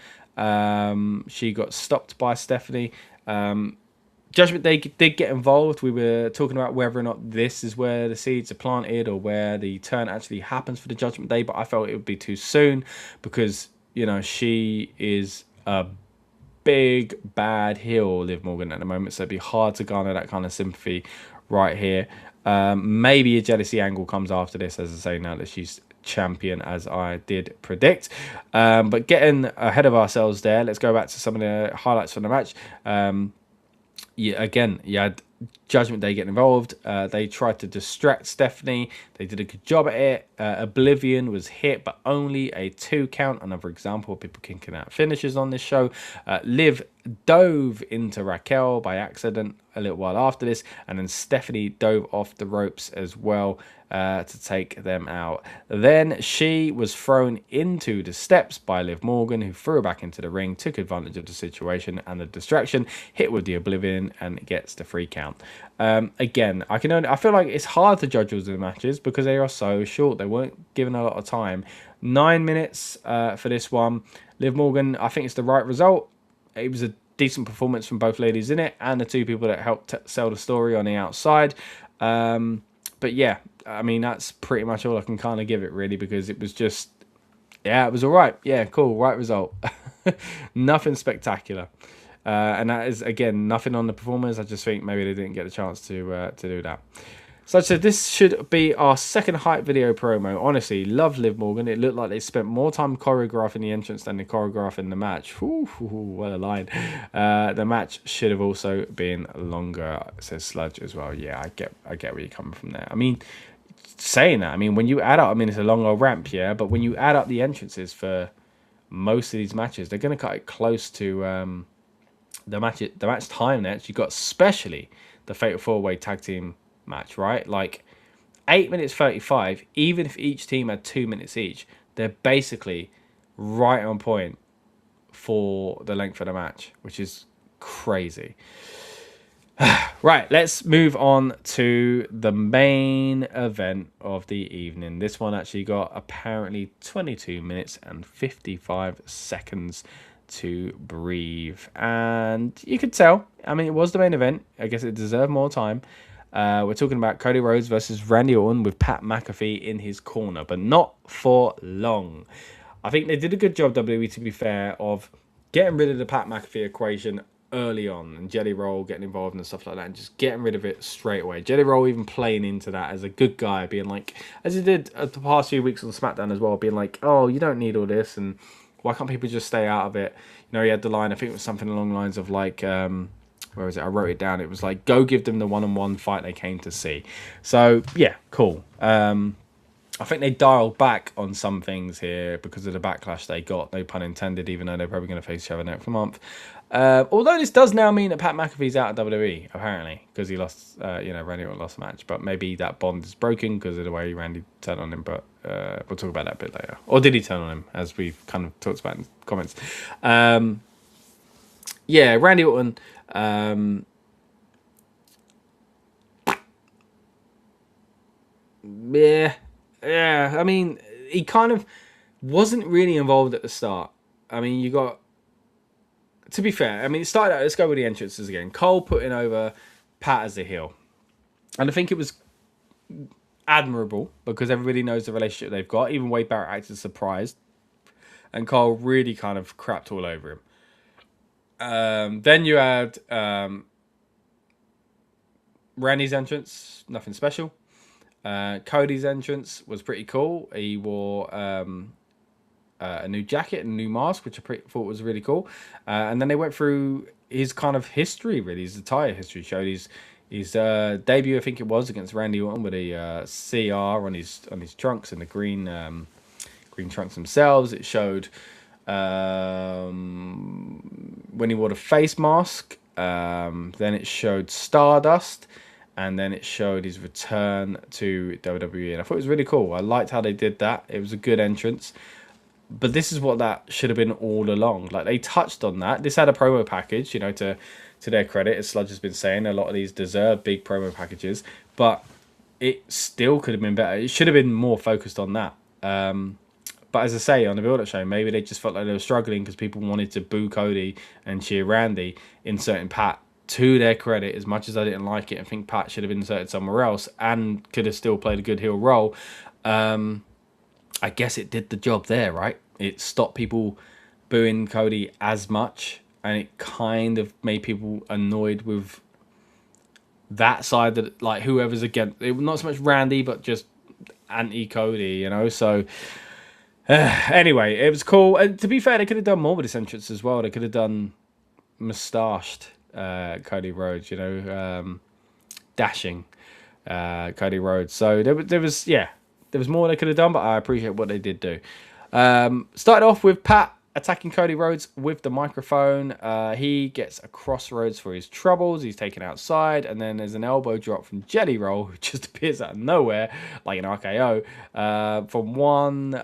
She got stopped by Stephanie. Judgment Day did get involved. We were talking about whether or not this is where the seeds are planted or where the turn actually happens for the Judgment Day, but I felt it would be too soon because, you know, she is a big bad heel, Liv Morgan, at the moment, so it'd be hard to garner that kind of sympathy right here. Maybe a jealousy angle comes after this, as I say, now that she's champion, as I did predict. But getting ahead of ourselves there, let's go back to some of the highlights from the match. You had Judgment Day getting involved. They tried to distract Stephanie. They did a good job at it. Oblivion was hit, but only a 2 count. Another example of people kinking out finishes on this show. Liv dove into Raquel by accident a little while after this, and then Stephanie dove off the ropes as well to take them out. Then she was thrown into the steps by Liv Morgan, who threw her back into the ring, took advantage of the situation and the distraction, hit with the Oblivion, and gets the 3 count. Again, I feel like it's hard to judge all the matches because they are so short. They weren't given a lot of time. 9 minutes for this one. Liv Morgan, I think it's the right result. It was a decent performance from both ladies in it and the two people that helped sell the story on the outside. But yeah, I mean, that's pretty much all I can kind of give it, really, because it was just, yeah, it was all right. Yeah, cool, right result. Nothing spectacular. And that is, again, nothing on the performers. I just think maybe they didn't get a chance to do that. So I said this should be our second hype video promo. Honestly, love Liv Morgan. It looked like they spent more time choreographing the entrance than they choreographing the match. Ooh, what a line. The match should have also been longer, says Sludge as well. Yeah, I get where you're coming from there. I mean, saying that, I mean, when you add up, I mean, it's a long old ramp, yeah, but when you add up the entrances for most of these matches, they're going to cut it close to the match time there. You got especially the Fatal 4-Way Tag Team match, right? Like 8 minutes 35, even if each team had 2 minutes each, they're basically right on point for the length of the match, which is crazy. Right, let's move on to the main event of the evening. This one actually got apparently 22 minutes and 55 seconds to breathe, and you could tell, I mean, it was the main event. I guess it deserved more time. We're talking about Cody Rhodes versus Randy Orton with Pat McAfee in his corner, but not for long. I think they did a good job, WWE, to be fair, of getting rid of the Pat McAfee equation early on, and Jelly Roll getting involved and stuff like that, and just getting rid of it straight away. Jelly Roll even playing into that as a good guy, being like, as he did the past few weeks on SmackDown as well, being like, oh, you don't need all this, and why can't people just stay out of it? You know, he had the line, I think it was something along the lines of like, where was it? I wrote it down. It was like, go give them the one-on-one fight they came to see. So, yeah, cool. I think they dialed back on some things here because of the backlash they got. No pun intended, even though they're probably going to face each other next month. Although this does now mean that Pat McAfee's out of WWE, apparently, because he lost, Randy Orton lost the match. But maybe that bond is broken because of the way Randy turned on him. But we'll talk about that a bit later. Or did he turn on him, as we've kind of talked about in the comments? Randy Orton. I mean, he kind of wasn't really involved at the start. I mean, to be fair, I mean, it started out, let's go with the entrances again. Cole putting over Pat as a heel. And I think it was admirable because everybody knows the relationship they've got. Even Wade Barrett acted surprised. And Cole really kind of crapped all over him. Then you had Randy's entrance, nothing special. Cody's entrance was pretty cool. He wore a new jacket and a new mask, which I thought was really cool. And then they went through his kind of history, really. His entire history showed his debut, I think it was, against Randy Orton with a CR on his trunks and the green trunks themselves. It showed when he wore the face mask. Then it showed Stardust. And then it showed his return to WWE. And I thought it was really cool. I liked how they did that. It was a good entrance. But this is what that should have been all along. Like, they touched on that. This had a promo package, to their credit. As Sludge has been saying, a lot of these deserve big promo packages. But it still could have been better. It should have been more focused on that. But as I say, on the build-up show, maybe they just felt like they were struggling because people wanted to boo Cody and cheer Randy, inserting Pat. To their credit, as much as I didn't like it, I think Pat should have been inserted somewhere else and could have still played a good heel role. I guess it did the job there, right? It stopped people booing Cody as much, and it kind of made people annoyed with that side, that like whoever's against it, not so much Randy, but just anti-Cody, So anyway, it was cool. And to be fair, they could have done more with this entrance as well. They could have done mustached Cody Rhodes, dashing Cody Rhodes. So there was more they could have done, but I appreciate what they did do. Started off with Pat attacking Cody Rhodes with the microphone. He gets a crossroads for his troubles. He's taken outside, and then there's an elbow drop from Jelly Roll, who just appears out of nowhere, like an RKO, from one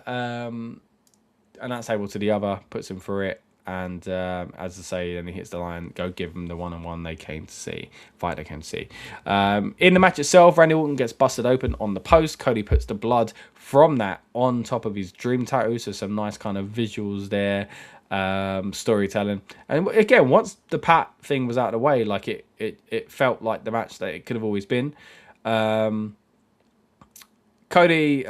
announce table to the other, puts him through it. And as I say, then he hits the line, go give him the one-on-one they came to see, fight they came to see. In the match itself, Randy Orton gets busted open on the post. Cody puts the blood from that on top of his dream tattoo, so some nice kind of visuals there, storytelling. And again, once the Pat thing was out of the way, like it felt like the match that it could have always been. Cody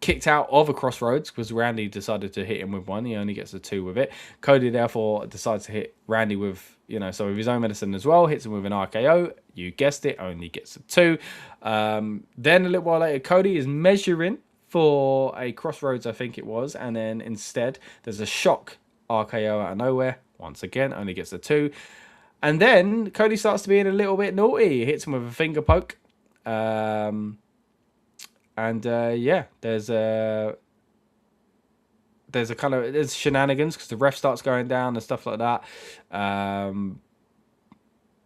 kicked out of a crossroads because Randy decided to hit him with one. He only gets a 2 with it. Cody therefore decides to hit Randy with, so with his own medicine as well. Hits him with an RKO. You guessed it, only gets a 2. Then a little while later, Cody is measuring for a crossroads, I think it was. And then instead, there's a shock RKO out of nowhere. Once again, only gets a 2. And then Cody starts to be a little bit naughty. He hits him with a finger poke. There's shenanigans because the ref starts going down and stuff like that.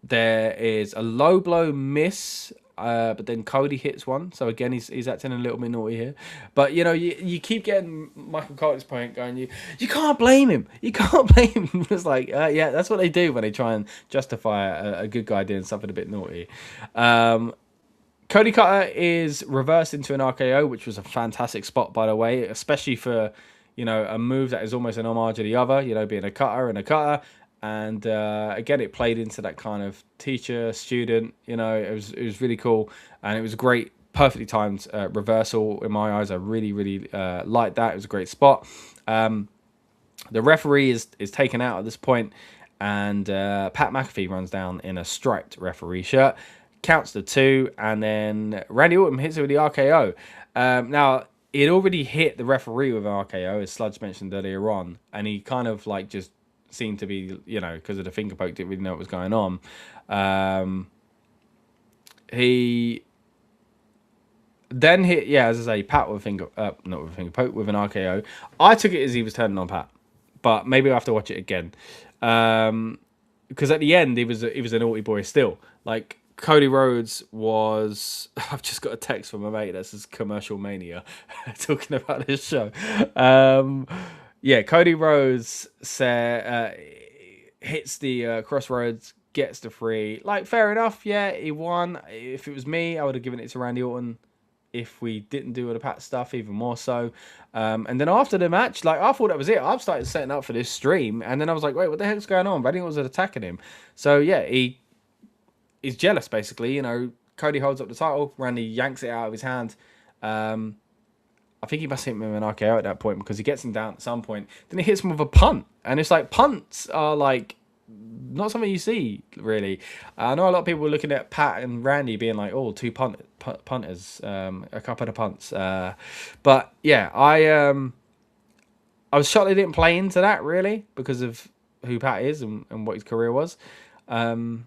There is a low blow miss, but then Cody hits one. So again, he's acting a little bit naughty here. But you keep getting Michael Cole at this point going, you can't blame him. You can't blame him. It's like that's what they do when they try and justify a good guy doing something a bit naughty. Cody Cutter is reversed into an RKO, which was a fantastic spot, by the way, especially for, a move that is almost an homage to the other, being a cutter and a cutter. And again, it played into that kind of teacher, student, it was really cool. And it was great, perfectly timed reversal in my eyes. I really, really liked that. It was a great spot. The referee is taken out at this point, and Pat McAfee runs down in a striped referee shirt. Counts the 2, and then Randy Orton hits it with the RKO. Now, he'd already hit the referee with an RKO, as Sludge mentioned earlier on, and he kind of like just seemed to be, because of the finger poke, didn't really know what was going on. He then hit, as I say, Pat with a finger, not with a finger poke, with an RKO. I took it as he was turning on Pat, but maybe I'll have to watch it again. Because at the end, he was a naughty boy still. Like, Cody Rhodes was... I've just got a text from a mate that says Commercial Mania talking about this show. Yeah, Cody Rhodes hits the crossroads, gets the 3. Like, fair enough, yeah, he won. If it was me, I would have given it to Randy Orton. If we didn't do all the Pat stuff, even more so. And then after the match, like, I thought that was it. I've started setting up for this stream, and then I was like, wait, what the heck's going on? Randy Orton was attacking him. So, yeah, he's jealous, basically. You know, Cody holds up the title. Randy yanks it out of his hand. I think he must hit him with an RKO at that point because he gets him down at some point. Then he hits him with a punt. And it's like, punts are, like, not something you see, really. I know a lot of people were looking at Pat and Randy being like, oh, 2 punters, a couple of punts. But, yeah, I was shocked they didn't play into that, really, because of who Pat is and what his career was. And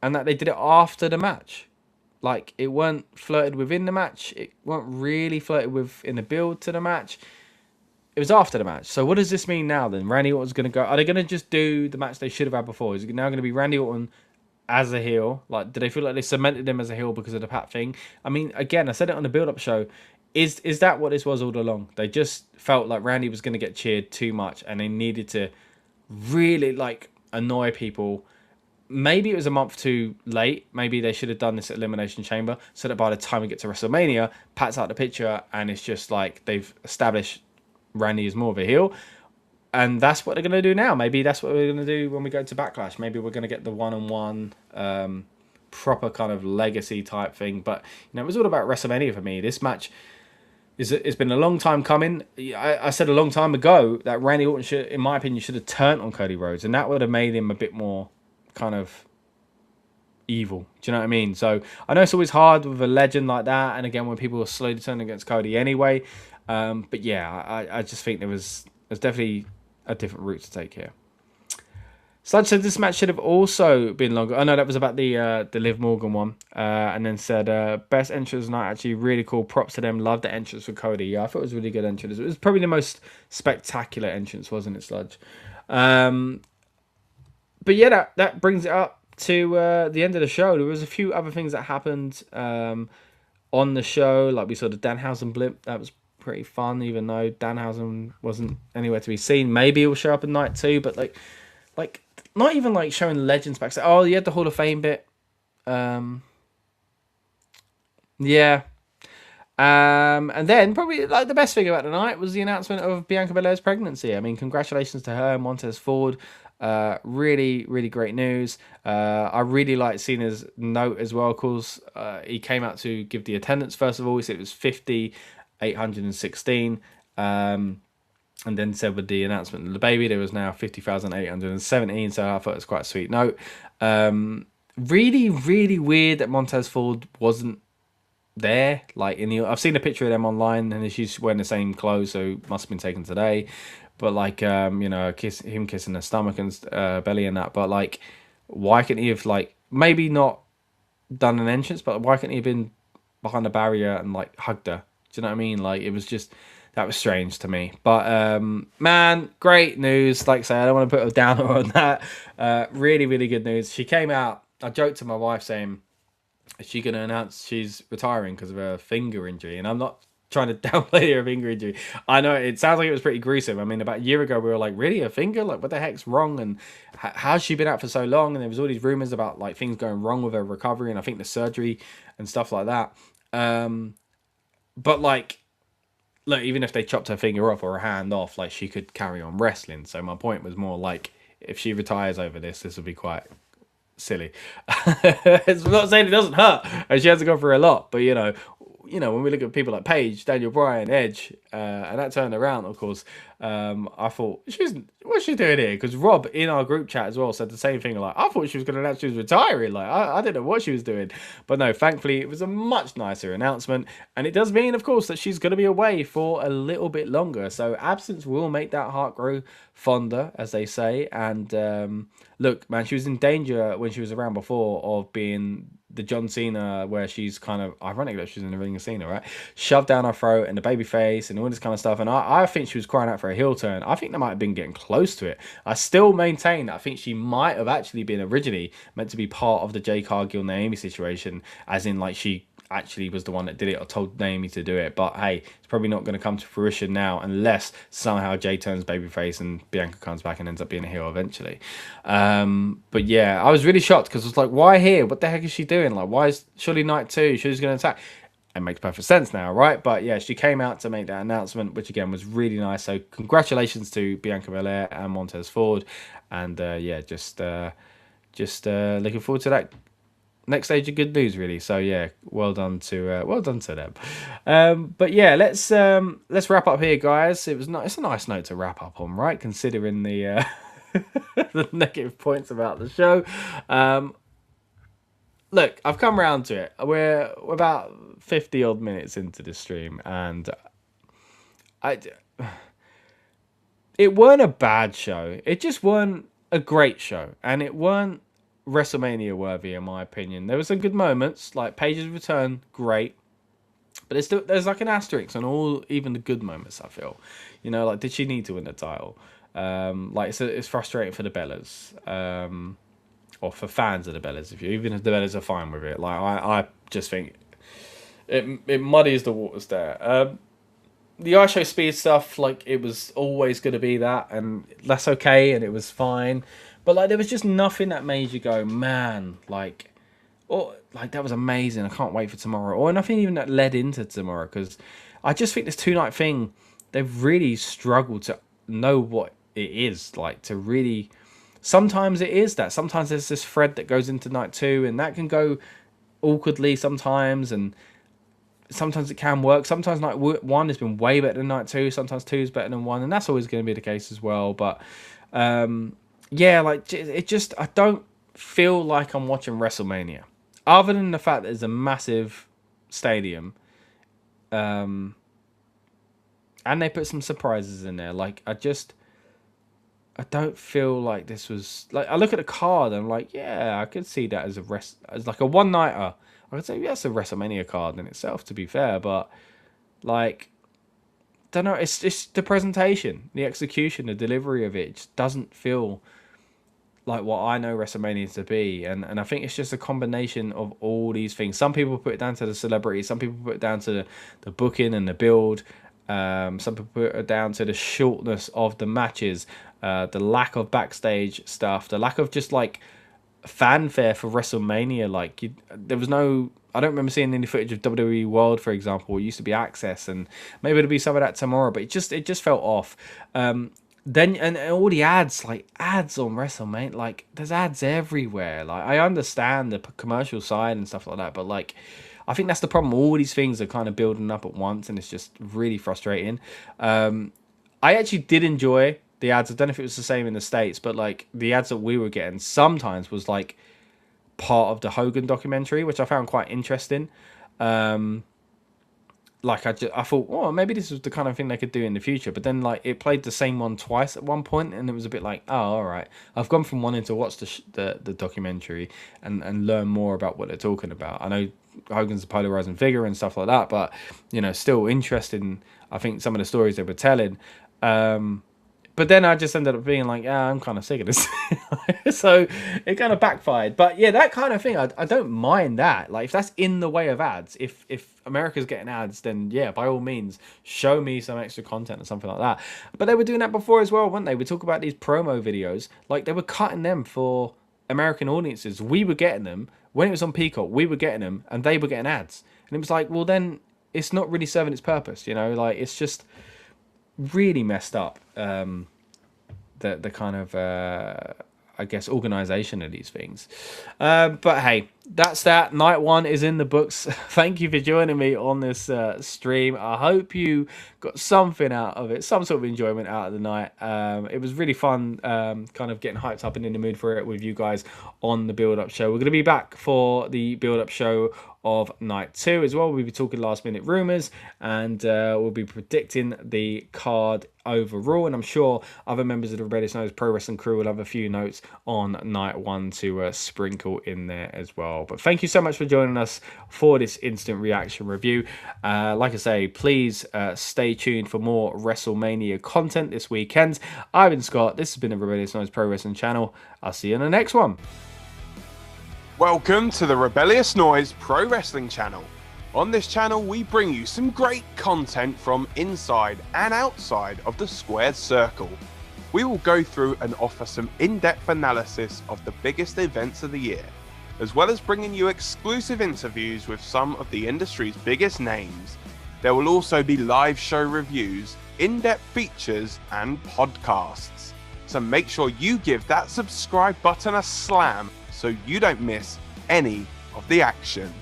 that they did it after the match. Like, it weren't flirted within the match. It weren't really flirted with in the build to the match. It was after the match. So what does this mean now then? Randy Orton's going to go... Are they going to just do the match they should have had before? Is it now going to be Randy Orton as a heel? Like, do they feel like they cemented him as a heel because of the Pat thing? I mean, again, I said it on the build-up show. Is that what this was all along? They just felt like Randy was going to get cheered too much and they needed to really, like, annoy people. Maybe it was a month too late. Maybe they should have done this at Elimination Chamber so that by the time we get to WrestleMania, Pat's out of the picture and it's just like they've established Randy is more of a heel, and that's what they're going to do now. Maybe that's what we're going to do when we go to Backlash. Maybe we're going to get the one-on-one proper kind of legacy type thing. But you know, it was all about WrestleMania for me. This match it's been a long time coming. I said a long time ago that Randy Orton should, in my opinion, should have turned on Cody Rhodes, and that would have made him a bit more kind of evil. Do you know what I mean? So I know it's always hard with a legend like that, and again when people are slowly turning against Cody anyway. But yeah, I just think there's definitely a different route to take here. Sludge said this match should have also been longer. Oh no, that was about the Liv Morgan one. And then said best entrance night, actually really cool. Props to them. Love the entrance for Cody. Yeah, I thought it was a really good entrance. It was probably the most spectacular entrance, wasn't it, Sludge? But yeah, that brings it up to the end of the show. There was a few other things that happened on the show, like we saw the Danhausen blimp. That was pretty fun, even though Danhausen wasn't anywhere to be seen. Maybe he'll show up at night 2, but like not even like showing legends back. Oh, you had the Hall of Fame bit. Yeah. And then probably like the best thing about the night was the announcement of Bianca Belair's pregnancy. I mean, congratulations to her and Montez Ford. Really, really great news. I really like seeing his note as well. Of course, he came out to give the attendance first of all. He said it was 50,816. And then said with the announcement of the baby, there was now 50,817. So I thought it was quite a sweet note. Really, really weird that Montez Ford wasn't there. Like I've seen a picture of them online, and she's wearing the same clothes, so it must have been taken today. But like, you know, him kissing her stomach and belly and that. But like, why couldn't he have like maybe not done an entrance? But why couldn't he have been behind the barrier and like hugged her? Do you know what I mean? Like it was just. That was strange to me. But, man, great news. Like I say, I don't want to put a downer on that. Really, really good news. She came out. I joked to my wife saying, is she going to announce she's retiring because of her finger injury? And I'm not trying to downplay her finger injury. I know it sounds like it was pretty gruesome. I mean, about a year ago, we were like, really, her finger? Like, what the heck's wrong? And how's she been out for so long? And there was all these rumors about, like, things going wrong with her recovery and I think the surgery and stuff like that. But, like, look, even if they chopped her finger off or her hand off, like she could carry on wrestling. So my point was more like, if she retires over this would be quite silly. It's not saying it doesn't hurt, and she has to go through a lot. But you know, when we look at people like Paige, Daniel Bryan, Edge, and that turned around, of course, I thought, what's she doing here? Because Rob in our group chat as well said the same thing. Like, I thought she was going to announce she was retiring. Like, I didn't know what she was doing. But no, thankfully, it was a much nicer announcement. And it does mean, of course, that she's going to be away for a little bit longer. So absence will make that heart grow fonder, as they say. And look, man, she was in danger when she was around before of being the John Cena where she's kind of ironic that she's in the ring of Cena, right? Shoved down her throat and the baby face and all this kind of stuff. And I think she was crying out for a heel turn. I think they might have been getting close to it. I still maintain that I think she might have actually been originally meant to be part of the Jade Cargill Naomi situation, as in like she actually was the one that did it or told Naomi to do it. But hey, it's probably not going to come to fruition now unless somehow Jay turns babyface and Bianca comes back and ends up being a heel eventually. But yeah, I was really shocked because I was like, why here? What the heck is she doing? Like, why is surely night 2? She's going to attack. It makes perfect sense now, right? But yeah, she came out to make that announcement, which again was really nice. So congratulations to Bianca Belair and Montez Ford. And yeah, just looking forward to that next stage of good news, really. So yeah, well done to them. But yeah, let's wrap up here, guys. It's a nice note to wrap up on, right? Considering the the negative points about the show. Look, I've come around to it. We're about 50 odd minutes into the stream, and it weren't a bad show. It just weren't a great show, and it weren't WrestleMania worthy, in my opinion. There were some good moments, like Paige's return, great, but there's like an asterisk on all, even the good moments. I feel, like, did she need to win the title? Like it's frustrating for the Bellas, or for fans of the Bellas. Even if the Bellas are fine with it, like I just think it muddies the waters there. The IShowSpeed stuff, like, it was always going to be that, and that's okay, and it was fine. But like, there was just nothing that made you go, man, like, or like, that was amazing. I can't wait for tomorrow. Or nothing even that led into tomorrow, because I just think this 2-night thing, they've really struggled to know what it is, like, to really. Sometimes it is that. Sometimes there's this thread that goes into night 2, and that can go awkwardly sometimes, and sometimes it can work. Sometimes night 1 has been way better than night 2. Sometimes 2 is better than 1, and that's always going to be the case as well. But yeah, like, it just, I don't feel like I'm watching WrestleMania, other than the fact that there's a massive stadium, and they put some surprises in there. Like, I don't feel like this was, like, I look at the card and I'm like, yeah, I could see that as like a one-nighter. I could say, yeah, it's a WrestleMania card in itself, to be fair, but, like, don't know, it's just the presentation, the execution, the delivery of it just doesn't feel like what I know WrestleMania to be, and I think it's just a combination of all these things. Some people put it down to the celebrity, some people put it down to the booking and the build, some people put it down to the shortness of the matches, the lack of backstage stuff, the lack of just, like, fanfare for WrestleMania. Like, there was no, I don't remember seeing any footage of WWE World, for example. It used to be Access, and maybe it'll be some of that tomorrow, but it just felt off. Then and all the ads, like, ads on WrestleMania, like, there's ads everywhere. Like, I understand the commercial side and stuff like that, but, like, I think that's the problem. All these things are kind of building up at once, and it's just really frustrating. I actually did enjoy the ads. I don't know if it was the same in the States, but, like, the ads that we were getting sometimes was, like, part of the Hogan documentary, which I found quite interesting. Like, I thought, oh, maybe this was the kind of thing they could do in the future. But then, like, it played the same one twice at one point, and it was a bit like, oh, all right. I've gone from wanting to watch the documentary and learn more about what they're talking about. I know Hogan's a polarizing figure and stuff like that, but, still interested in, I think, some of the stories they were telling. But then I just ended up being like, yeah, I'm kind of sick of this. So it kind of backfired. But yeah, that kind of thing, I don't mind that. Like, if that's in the way of ads, if America's getting ads, then yeah, by all means, show me some extra content or something like that. But they were doing that before as well, weren't they? We talk about these promo videos. Like, they were cutting them for American audiences. We were getting them. When it was on Peacock, we were getting them, and they were getting ads. And it was like, well, then it's not really serving its purpose, Like, it's just really messed up, the kind of I guess organization of these things, but hey, that's that. Night 1 is in the books. Thank you for joining me on this stream. I hope you got something out of it, some sort of enjoyment out of the night. It was really fun, kind of getting hyped up and in the mood for it with you guys on the build-up show. We're going to be back for the build-up show of night 2 as well. We'll be talking last minute rumors, and we'll be predicting the card overall, and I'm sure other members of the Rebellious Noise Pro Wrestling crew will have a few notes on night 1 to sprinkle in there as well. well. But thank you so much for joining us for this instant reaction review. Like I say, please stay tuned for more WrestleMania content this weekend. I've been Scott. This has been the Rebellious Noise Pro Wrestling channel. I'll see you in the next one. Welcome to the Rebellious Noise Pro Wrestling channel. On this channel, we bring you some great content from inside and outside of the squared circle. We will go through and offer some in-depth analysis of the biggest events of the year, as well as bringing you exclusive interviews with some of the industry's biggest names. There will also be live show reviews, in-depth features, and podcasts. So make sure you give that subscribe button a slam so you don't miss any of the action.